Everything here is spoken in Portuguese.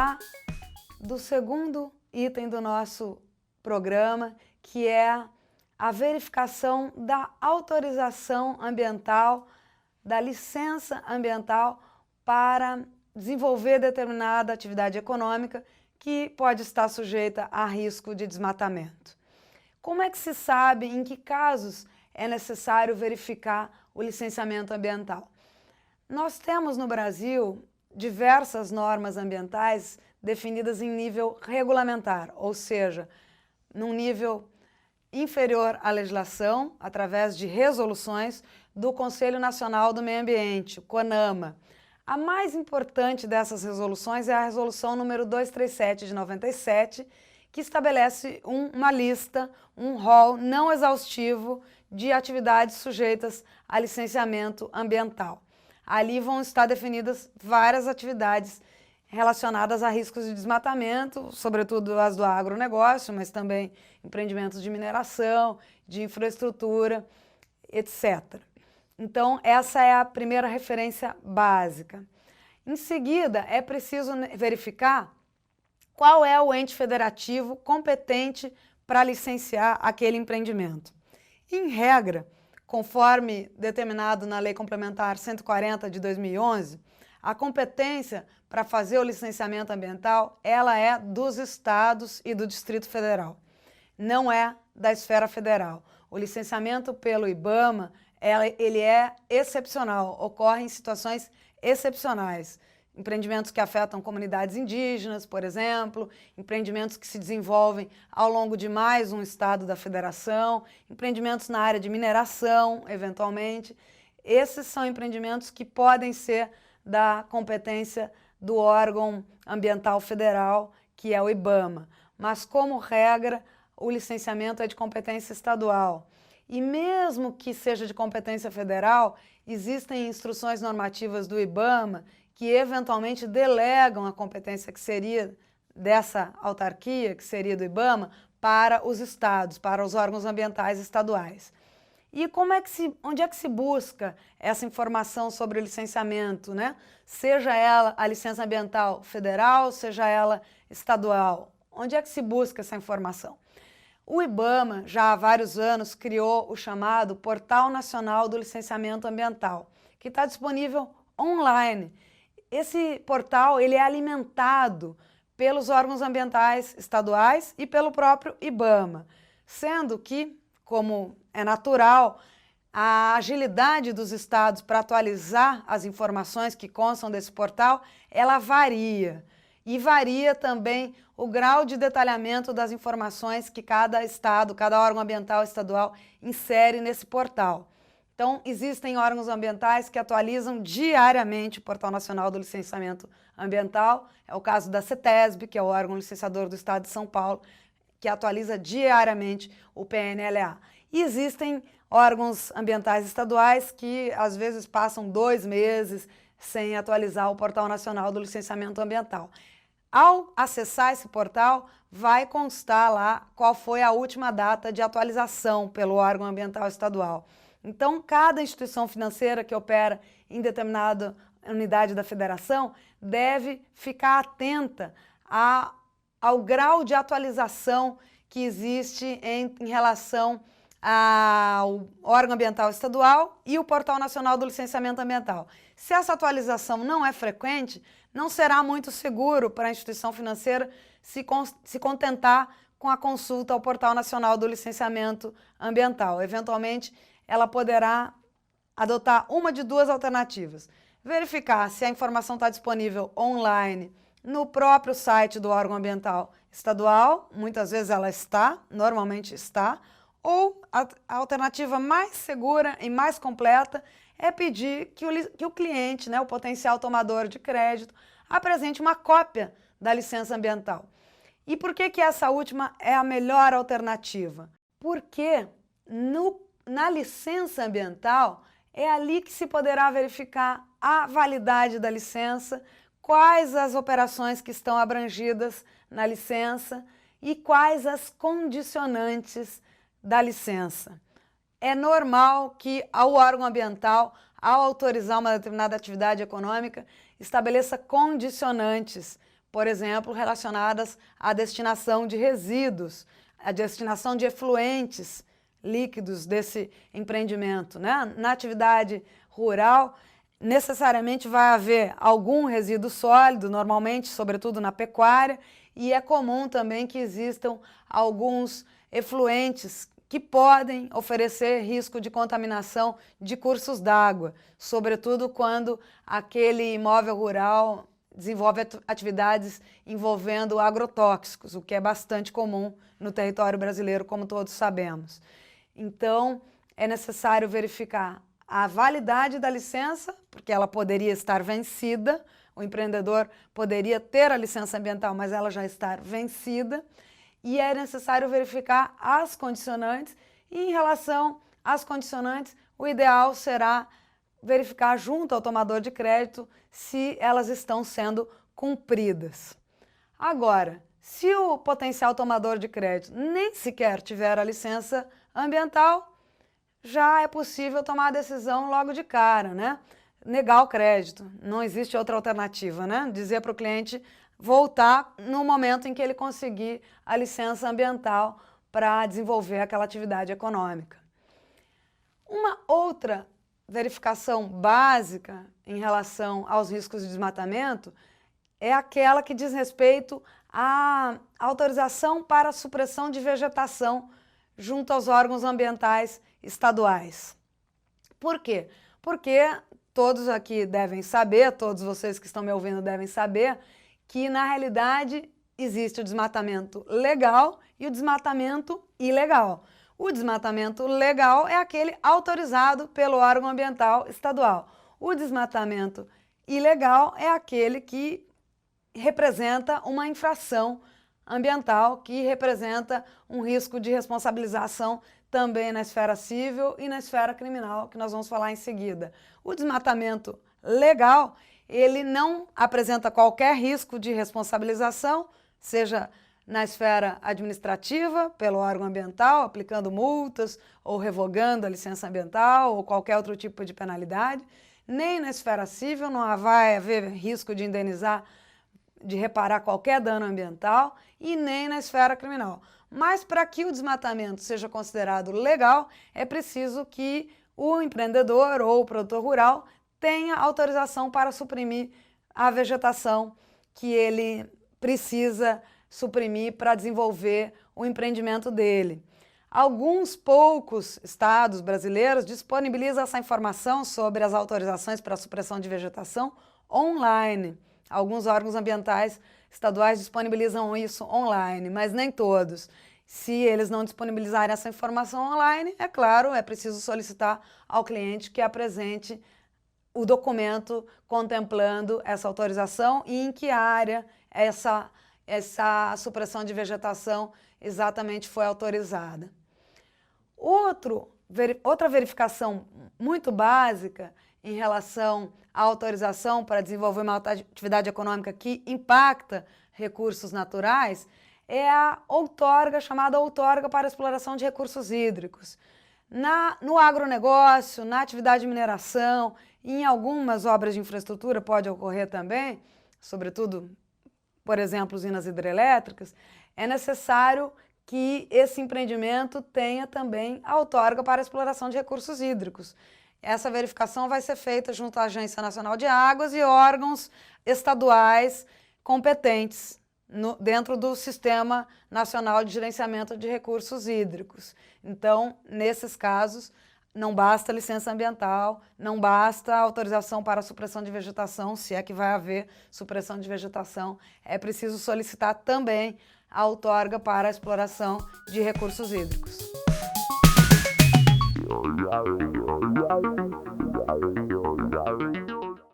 falar do segundo item do nosso programa, que é a verificação da autorização ambiental, da licença ambiental para desenvolver determinada atividade econômica que pode estar sujeita a risco de desmatamento. Como é que se sabe em que casos é necessário verificar o licenciamento ambiental? Nós temos no Brasil diversas normas ambientais definidas em nível regulamentar, ou seja, num nível inferior à legislação, através de resoluções do Conselho Nacional do Meio Ambiente, o CONAMA. A mais importante dessas resoluções é a resolução número 237 de 97, que estabelece uma lista, um rol não exaustivo de atividades sujeitas a licenciamento ambiental. Ali vão estar definidas várias atividades relacionadas a riscos de desmatamento, sobretudo as do agronegócio, mas também empreendimentos de mineração, de infraestrutura, etc. Então, essa é a primeira referência básica. Em seguida, é preciso verificar qual é o ente federativo competente para licenciar aquele empreendimento. Em regra, conforme determinado na Lei Complementar 140 de 2011, a competência para fazer o licenciamento ambiental, ela é dos estados e do Distrito Federal, não é da esfera federal. O licenciamento pelo IBAMA, ele é excepcional, ocorre em situações excepcionais. Empreendimentos que afetam comunidades indígenas, por exemplo, empreendimentos que se desenvolvem ao longo de mais um estado da federação, empreendimentos na área de mineração, eventualmente. Esses são empreendimentos que podem ser da competência do órgão ambiental federal, que é o IBAMA. Mas, como regra, o licenciamento é de competência estadual. E mesmo que seja de competência federal, existem instruções normativas do IBAMA que eventualmente delegam a competência que seria dessa autarquia, que seria do IBAMA, para os estados, para os órgãos ambientais estaduais. E onde é que se busca essa informação sobre o licenciamento, né? Seja ela a licença ambiental federal, seja ela estadual. Onde é que se busca essa informação? O IBAMA, já há vários anos, criou o chamado Portal Nacional do Licenciamento Ambiental, que está disponível online. Esse portal ele é alimentado pelos órgãos ambientais estaduais e pelo próprio IBAMA, sendo que, como é natural, a agilidade dos estados para atualizar as informações que constam desse portal, ela varia. E varia também o grau de detalhamento das informações que cada estado, cada órgão ambiental estadual insere nesse portal. Então, existem órgãos ambientais que atualizam diariamente o Portal Nacional do Licenciamento Ambiental. É o caso da CETESB, que é o órgão licenciador do Estado de São Paulo, que atualiza diariamente o PNLA. E existem órgãos ambientais estaduais que, às vezes, passam 2 meses sem atualizar o Portal Nacional do Licenciamento Ambiental. Ao acessar esse portal, vai constar lá qual foi a última data de atualização pelo órgão ambiental estadual. Então, cada instituição financeira que opera em determinada unidade da federação deve ficar atenta ao grau de atualização que existe em relação ao órgão ambiental estadual e o Portal Nacional do Licenciamento Ambiental. Se essa atualização não é frequente, não será muito seguro para a instituição financeira se contentar com a consulta ao Portal Nacional do Licenciamento Ambiental. Eventualmente, ela poderá adotar uma de 2 alternativas. Verificar se a informação está disponível online no próprio site do órgão ambiental estadual, muitas vezes ela está, normalmente está, ou a alternativa mais segura e mais completa é pedir que o cliente, né, o potencial tomador de crédito, apresente uma cópia da licença ambiental. E por que essa última é a melhor alternativa? Porque na licença ambiental é ali que se poderá verificar a validade da licença, quais as operações que estão abrangidas na licença e quais as condicionantes da licença. É normal que o órgão ambiental, ao autorizar uma determinada atividade econômica, estabeleça condicionantes. por exemplo, relacionadas à destinação de resíduos, à destinação de efluentes líquidos desse empreendimento, né? Na atividade rural, necessariamente vai haver algum resíduo sólido, normalmente, sobretudo na pecuária, e é comum também que existam alguns efluentes que podem oferecer risco de contaminação de cursos d'água, sobretudo quando aquele imóvel rural desenvolve atividades envolvendo agrotóxicos, o que é bastante comum no território brasileiro, como todos sabemos. Então, é necessário verificar a validade da licença, porque ela poderia estar vencida, o empreendedor poderia ter a licença ambiental, mas ela já está vencida, e é necessário verificar as condicionantes, e em relação às condicionantes, o ideal será verificar junto ao tomador de crédito se elas estão sendo cumpridas. Agora, se o potencial tomador de crédito nem sequer tiver a licença ambiental, já é possível tomar a decisão logo de cara, né? Negar o crédito, não existe outra alternativa, né? Dizer para o cliente voltar no momento em que ele conseguir a licença ambiental para desenvolver aquela atividade econômica. Uma outra verificação básica em relação aos riscos de desmatamento é aquela que diz respeito à autorização para a supressão de vegetação junto aos órgãos ambientais estaduais. Por quê? Porque todos aqui devem saber, todos vocês que estão me ouvindo devem saber, que na realidade existe o desmatamento legal e o desmatamento ilegal. O desmatamento legal é aquele autorizado pelo órgão ambiental estadual. O desmatamento ilegal é aquele que representa uma infração ambiental, que representa um risco de responsabilização também na esfera civil e na esfera criminal, que nós vamos falar em seguida. O desmatamento legal, ele não apresenta qualquer risco de responsabilização, seja na esfera administrativa, pelo órgão ambiental, aplicando multas ou revogando a licença ambiental ou qualquer outro tipo de penalidade, nem na esfera civil, não vai haver risco de indenizar, de reparar qualquer dano ambiental, e nem na esfera criminal. Mas para que o desmatamento seja considerado legal, é preciso que o empreendedor ou o produtor rural tenha autorização para suprimir a vegetação que ele precisa suprimir para desenvolver o empreendimento dele. Alguns poucos estados brasileiros disponibilizam essa informação sobre as autorizações para a supressão de vegetação online. Alguns órgãos ambientais estaduais disponibilizam isso online, mas nem todos. Se eles não disponibilizarem essa informação online, é claro, é preciso solicitar ao cliente que apresente o documento contemplando essa autorização e em que área essa supressão de vegetação exatamente foi autorizada. Outra verificação muito básica em relação à autorização para desenvolver uma atividade econômica que impacta recursos naturais é a outorga, chamada outorga para exploração de recursos hídricos. No agronegócio, na atividade de mineração, e em algumas obras de infraestrutura pode ocorrer também, sobretudo, por exemplo, usinas hidrelétricas, é necessário que esse empreendimento tenha também a outorga para a exploração de recursos hídricos. Essa verificação vai ser feita junto à Agência Nacional de Águas e órgãos estaduais competentes dentro do Sistema Nacional de Gerenciamento de Recursos Hídricos. Então, nesses casos, não basta licença ambiental, não basta autorização para a supressão de vegetação, se é que vai haver supressão de vegetação, é preciso solicitar também a outorga para a exploração de recursos hídricos.